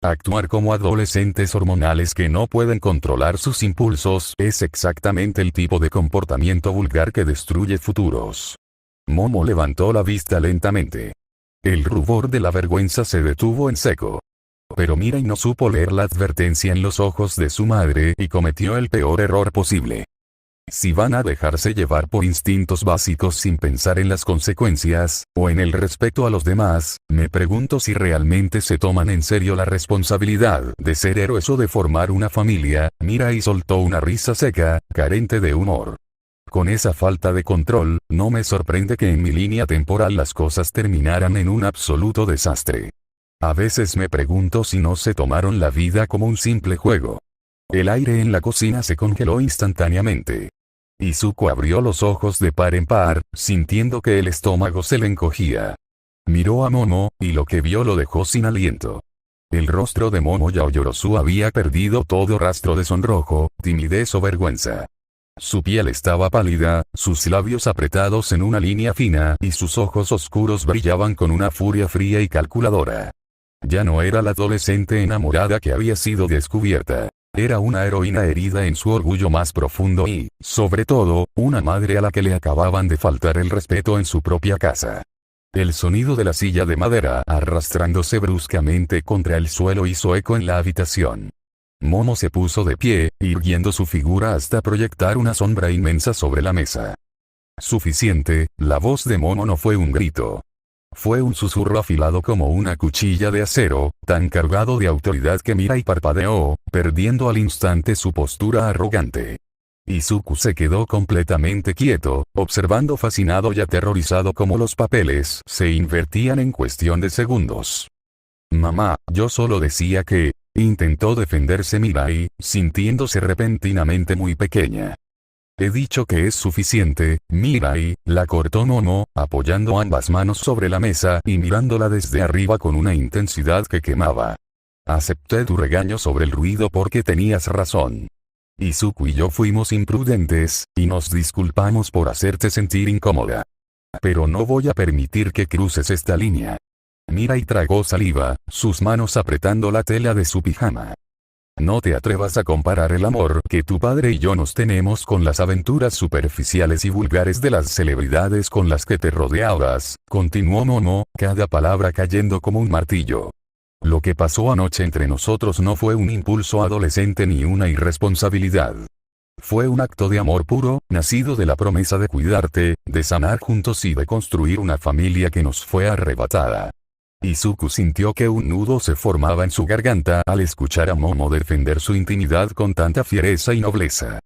Actuar como adolescentes hormonales que no pueden controlar sus impulsos es exactamente el tipo de comportamiento vulgar que destruye futuros. Momo levantó la vista lentamente. El rubor de la vergüenza se detuvo en seco. Pero Mirai no supo leer la advertencia en los ojos de su madre y cometió el peor error posible. Si van a dejarse llevar por instintos básicos sin pensar en las consecuencias, o en el respeto a los demás, me pregunto si realmente se toman en serio la responsabilidad de ser héroes o de formar una familia. Mirai soltó una risa seca, carente de humor. Con esa falta de control, no me sorprende que en mi línea temporal las cosas terminaran en un absoluto desastre. A veces me pregunto si no se tomaron la vida como un simple juego. El aire en la cocina se congeló instantáneamente. Izuku abrió los ojos de par en par, sintiendo que el estómago se le encogía. Miró a Momo, y lo que vio lo dejó sin aliento. El rostro de Momo Yaoyorozu había perdido todo rastro de sonrojo, timidez o vergüenza. Su piel estaba pálida, sus labios apretados en una línea fina y sus ojos oscuros brillaban con una furia fría y calculadora. Ya no era la adolescente enamorada que había sido descubierta. Era una heroína herida en su orgullo más profundo y, sobre todo, una madre a la que le acababan de faltar el respeto en su propia casa. El sonido de la silla de madera arrastrándose bruscamente contra el suelo hizo eco en la habitación. Momo se puso de pie, irguiendo su figura hasta proyectar una sombra inmensa sobre la mesa. Suficiente, la voz de Momo no fue un grito. Fue un susurro afilado como una cuchilla de acero, tan cargado de autoridad que Mirai parpadeó, perdiendo al instante su postura arrogante. Izuku se quedó completamente quieto, observando fascinado y aterrorizado cómo los papeles se invertían en cuestión de segundos. Mamá, yo solo decía que... intentó defenderse Mirai, sintiéndose repentinamente muy pequeña. He dicho que es suficiente, Mirai, la cortó Momo, apoyando ambas manos sobre la mesa y mirándola desde arriba con una intensidad que quemaba. Acepté tu regaño sobre el ruido porque tenías razón. Izuku y yo fuimos imprudentes, y nos disculpamos por hacerte sentir incómoda. Pero no voy a permitir que cruces esta línea. Mirai tragó saliva, sus manos apretando la tela de su pijama. No te atrevas a comparar el amor que tu padre y yo nos tenemos con las aventuras superficiales y vulgares de las celebridades con las que te rodeabas, continuó Momo, cada palabra cayendo como un martillo. Lo que pasó anoche entre nosotros no fue un impulso adolescente ni una irresponsabilidad. Fue un acto de amor puro, nacido de la promesa de cuidarte, de sanar juntos y de construir una familia que nos fue arrebatada. Izuku sintió que un nudo se formaba en su garganta al escuchar a Momo defender su intimidad con tanta fiereza y nobleza.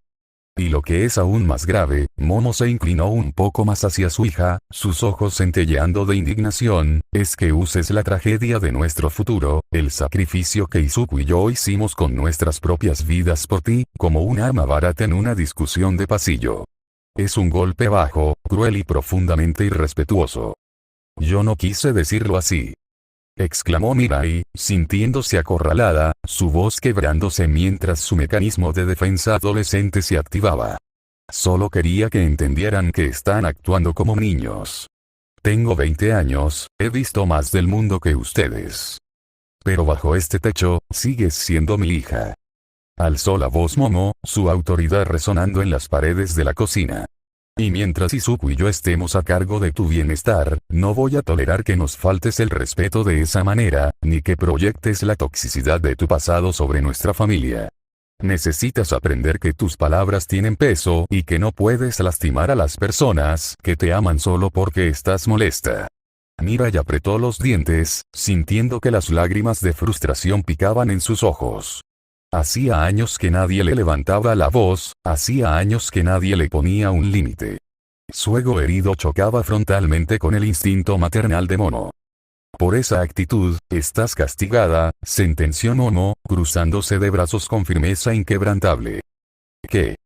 Y lo que es aún más grave, Momo se inclinó un poco más hacia su hija, sus ojos centelleando de indignación, es que uses la tragedia de nuestro futuro, el sacrificio que Izuku y yo hicimos con nuestras propias vidas por ti, como un arma barata en una discusión de pasillo. Es un golpe bajo, cruel y profundamente irrespetuoso. Yo no quise decirlo así. Exclamó Mirai, sintiéndose acorralada, su voz quebrándose mientras su mecanismo de defensa adolescente se activaba. Solo quería que entendieran que están actuando como niños. Tengo 20 años, he visto más del mundo que ustedes. Pero bajo este techo, sigues siendo mi hija. Alzó la voz Momo, su autoridad resonando en las paredes de la cocina. Y mientras Izuku y yo estemos a cargo de tu bienestar, no voy a tolerar que nos faltes el respeto de esa manera, ni que proyectes la toxicidad de tu pasado sobre nuestra familia. Necesitas aprender que tus palabras tienen peso y que no puedes lastimar a las personas que te aman solo porque estás molesta. Mirai apretó los dientes, sintiendo que las lágrimas de frustración picaban en sus ojos. Hacía años que nadie le levantaba la voz, hacía años que nadie le ponía un límite. Su ego herido chocaba frontalmente con el instinto maternal de Momo. Por esa actitud, estás castigada, sentenció Momo, cruzándose de brazos con firmeza inquebrantable. ¿Qué?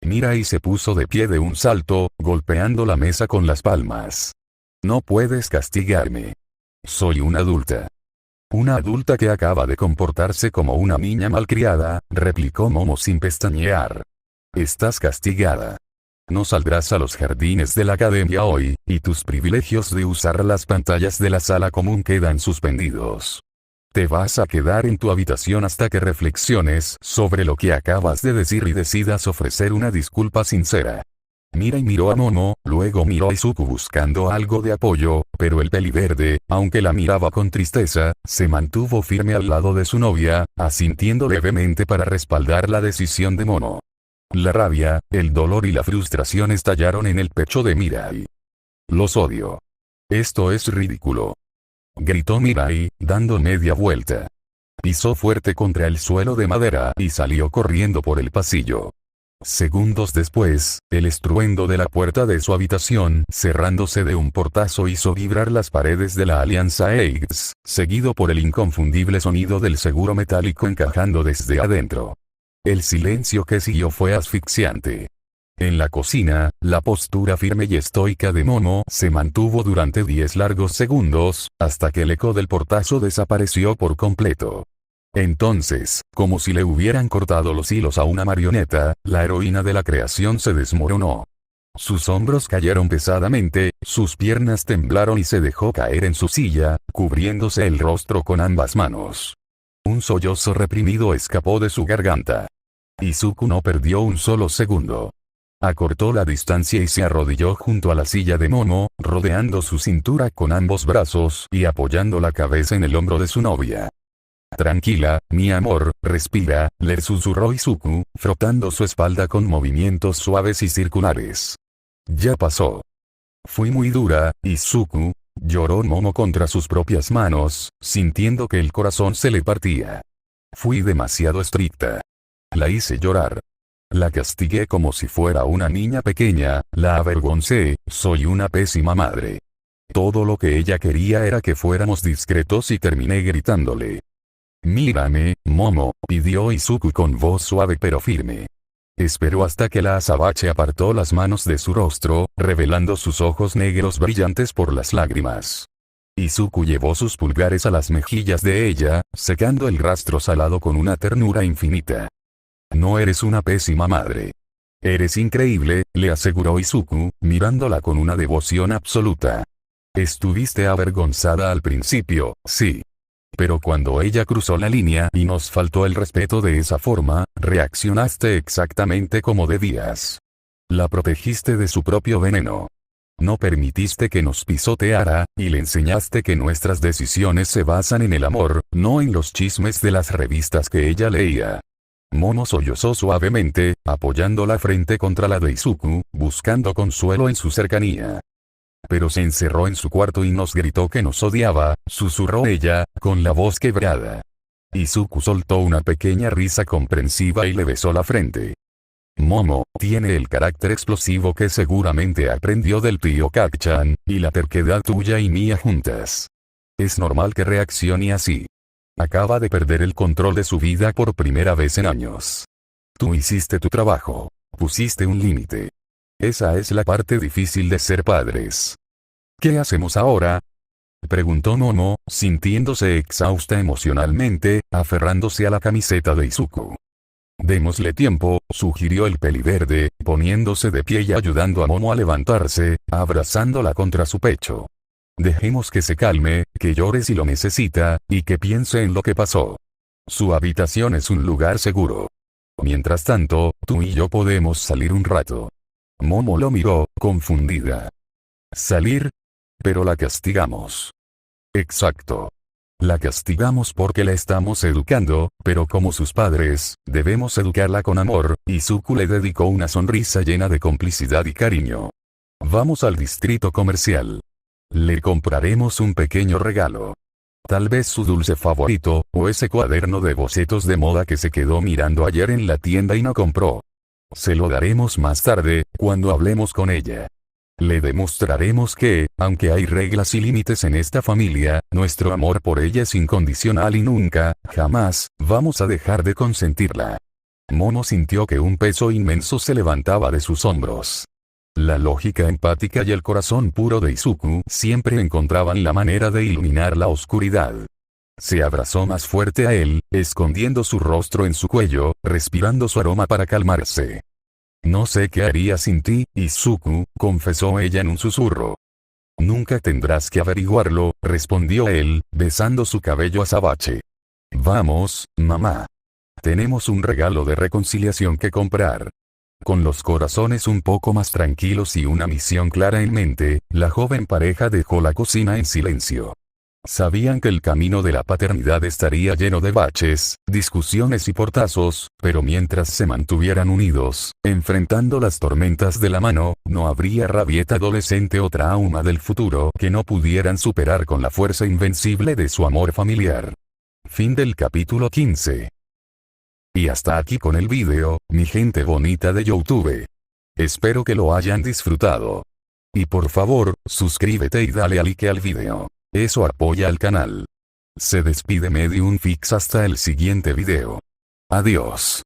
Mirai se puso de pie de un salto, golpeando la mesa con las palmas. No puedes castigarme. Soy una adulta. Una adulta que acaba de comportarse como una niña malcriada, replicó Momo sin pestañear. Estás castigada. No saldrás a los jardines de la academia hoy, y tus privilegios de usar las pantallas de la sala común quedan suspendidos. Te vas a quedar en tu habitación hasta que reflexiones sobre lo que acabas de decir y decidas ofrecer una disculpa sincera. Mirai miró a Momo, luego miró a Izuku buscando algo de apoyo, pero el peliverde, aunque la miraba con tristeza, se mantuvo firme al lado de su novia, asintiendo levemente para respaldar la decisión de Momo. La rabia, el dolor y la frustración estallaron en el pecho de Mirai. Los odio. Esto es ridículo. Gritó Mirai, dando media vuelta. Pisó fuerte contra el suelo de madera y salió corriendo por el pasillo. Segundos después, el estruendo de la puerta de su habitación, cerrándose de un portazo, hizo vibrar las paredes de la Alianza X, seguido por el inconfundible sonido del seguro metálico encajando desde adentro. El silencio que siguió fue asfixiante. En la cocina, la postura firme y estoica de Momo se mantuvo durante 10 largos segundos, hasta que el eco del portazo desapareció por completo. Entonces, como si le hubieran cortado los hilos a una marioneta, la heroína de la creación se desmoronó. Sus hombros cayeron pesadamente, sus piernas temblaron y se dejó caer en su silla, cubriéndose el rostro con ambas manos. Un sollozo reprimido escapó de su garganta. Izuku no perdió un solo segundo. Acortó la distancia y se arrodilló junto a la silla de Momo, rodeando su cintura con ambos brazos y apoyando la cabeza en el hombro de su novia. «Tranquila, mi amor, respira», le susurró Izuku, frotando su espalda con movimientos suaves y circulares. «Ya pasó». «Fui muy dura, Izuku», lloró Momo contra sus propias manos, sintiendo que el corazón se le partía. «Fui demasiado estricta. La hice llorar. La castigué como si fuera una niña pequeña, la avergoncé, soy una pésima madre. Todo lo que ella quería era que fuéramos discretos y terminé gritándole». «Mírame, Momo», pidió Izuku con voz suave pero firme. Esperó hasta que la azabache apartó las manos de su rostro, revelando sus ojos negros brillantes por las lágrimas. Izuku llevó sus pulgares a las mejillas de ella, secando el rastro salado con una ternura infinita. «No eres una pésima madre. Eres increíble», le aseguró Izuku, mirándola con una devoción absoluta. «Estuviste avergonzada al principio, sí. Pero cuando ella cruzó la línea y nos faltó el respeto de esa forma, reaccionaste exactamente como debías. La protegiste de su propio veneno. No permitiste que nos pisoteara, y le enseñaste que nuestras decisiones se basan en el amor, no en los chismes de las revistas que ella leía». Momo sollozó suavemente, apoyando la frente contra la de Izuku, buscando consuelo en su cercanía. «Pero se encerró en su cuarto y nos gritó que nos odiaba», susurró ella, con la voz quebrada. Izuku soltó una pequeña risa comprensiva y le besó la frente. «Momo tiene el carácter explosivo que seguramente aprendió del tío Kacchan, y la terquedad tuya y mía juntas. Es normal que reaccione así. Acaba de perder el control de su vida por primera vez en años. Tú hiciste tu trabajo. Pusiste un límite. Esa es la parte difícil de ser padres. ¿Qué hacemos ahora?», preguntó Momo, sintiéndose exhausta emocionalmente, aferrándose a la camiseta de Izuku. «Démosle tiempo», sugirió el peliverde, poniéndose de pie y ayudando a Momo a levantarse, abrazándola contra su pecho. «Dejemos que se calme, que llore si lo necesita, y que piense en lo que pasó. Su habitación es un lugar seguro. Mientras tanto, tú y yo podemos salir un rato». Momo lo miró, confundida. «¿Salir? Pero la castigamos». «Exacto. La castigamos porque la estamos educando, pero como sus padres, debemos educarla con amor», Izuku le dedicó una sonrisa llena de complicidad y cariño. «Vamos al distrito comercial. Le compraremos un pequeño regalo. Tal vez su dulce favorito, o ese cuaderno de bocetos de moda que se quedó mirando ayer en la tienda y no compró. Se lo daremos más tarde, cuando hablemos con ella. Le demostraremos que, aunque hay reglas y límites en esta familia, nuestro amor por ella es incondicional y nunca, jamás, vamos a dejar de consentirla». Momo sintió que un peso inmenso se levantaba de sus hombros. La lógica empática y el corazón puro de Izuku siempre encontraban la manera de iluminar la oscuridad. Se abrazó más fuerte a él, escondiendo su rostro en su cuello, respirando su aroma para calmarse. «No sé qué haría sin ti, Izuku», confesó ella en un susurro. «Nunca tendrás que averiguarlo», respondió él, besando su cabello azabache. «Vamos, mamá. Tenemos un regalo de reconciliación que comprar». Con los corazones un poco más tranquilos y una misión clara en mente, la joven pareja dejó la cocina en silencio. Sabían que el camino de la paternidad estaría lleno de baches, discusiones y portazos, pero mientras se mantuvieran unidos, enfrentando las tormentas de la mano, no habría rabieta adolescente o trauma del futuro que no pudieran superar con la fuerza invencible de su amor familiar. Fin del capítulo 15. Y hasta aquí con el video, mi gente bonita de YouTube. Espero que lo hayan disfrutado. Y por favor, suscríbete y dale a like al video. Eso apoya al canal. Se despide Medium Fix hasta el siguiente video. Adiós.